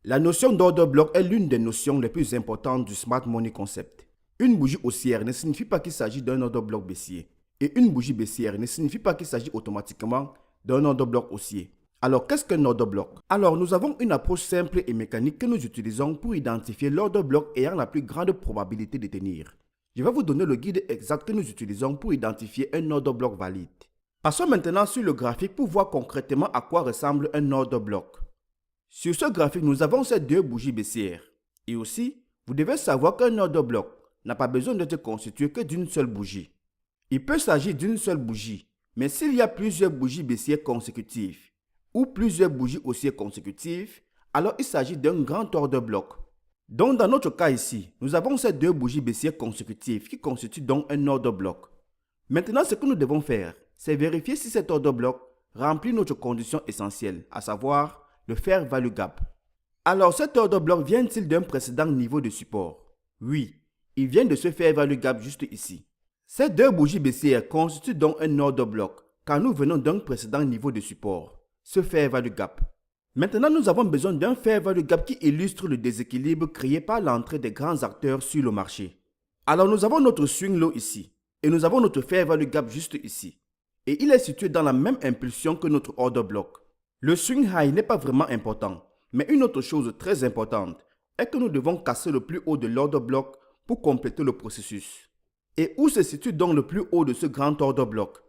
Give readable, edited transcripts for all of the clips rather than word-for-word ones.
La notion d'order block est l'une des notions les plus importantes du Smart Money Concept. Une bougie haussière ne signifie pas qu'il s'agit d'un order block baissier. Et une bougie baissière ne signifie pas qu'il s'agit automatiquement d'un order block haussier. Alors, qu'est-ce qu'un order block? Alors, nous avons une approche simple et mécanique que nous utilisons pour identifier l'order block ayant la plus grande probabilité de tenir. Je vais vous donner le guide exact que nous utilisons pour identifier un order block valide. Passons maintenant sur le graphique pour voir concrètement à quoi ressemble un order block. Sur ce graphique, nous avons ces deux bougies baissières. Et aussi, vous devez savoir qu'un order block n'a pas besoin d'être constitué que d'une seule bougie. Il peut s'agir d'une seule bougie, mais s'il y a plusieurs bougies baissières consécutives ou plusieurs bougies haussières consécutives, alors il s'agit d'un grand order block. Donc dans notre cas ici, nous avons ces deux bougies baissières consécutives qui constituent donc un order block. Maintenant, ce que nous devons faire, c'est vérifier si cet order block remplit notre condition essentielle, à savoir le fair value gap. Alors cet order block vient-il d'un précédent niveau de support? Oui, il vient de ce fair value gap juste ici. Ces deux bougies baissières constituent donc un order block car nous venons d'un précédent niveau de support, ce fair value gap. Maintenant, nous avons besoin d'un fair value gap qui illustre le déséquilibre créé par l'entrée des grands acteurs sur le marché. Alors nous avons notre swing low ici et nous avons notre fair value gap juste ici. Et il est situé dans la même impulsion que notre order block. Le swing high n'est pas vraiment important, mais une autre chose très importante est que nous devons casser le plus haut de l'order block pour compléter le processus. Et où se situe donc le plus haut de ce grand order block?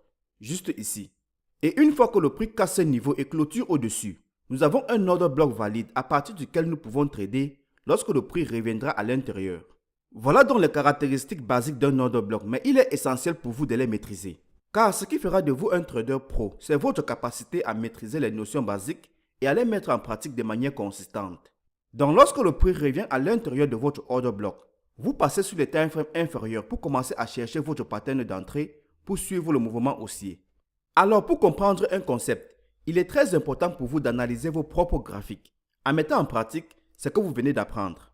Juste ici. Et une fois que le prix casse ce niveau et clôture au-dessus, nous avons un order block valide à partir duquel nous pouvons trader lorsque le prix reviendra à l'intérieur. Voilà donc les caractéristiques basiques d'un order block, mais il est essentiel pour vous de les maîtriser. Car ce qui fera de vous un trader pro, c'est votre capacité à maîtriser les notions basiques et à les mettre en pratique de manière consistante. Donc lorsque le prix revient à l'intérieur de votre order block, vous passez sur les time frames inférieurs pour commencer à chercher votre pattern d'entrée pour suivre le mouvement haussier. Alors pour comprendre un concept, il est très important pour vous d'analyser vos propres graphiques en mettant en pratique ce que vous venez d'apprendre.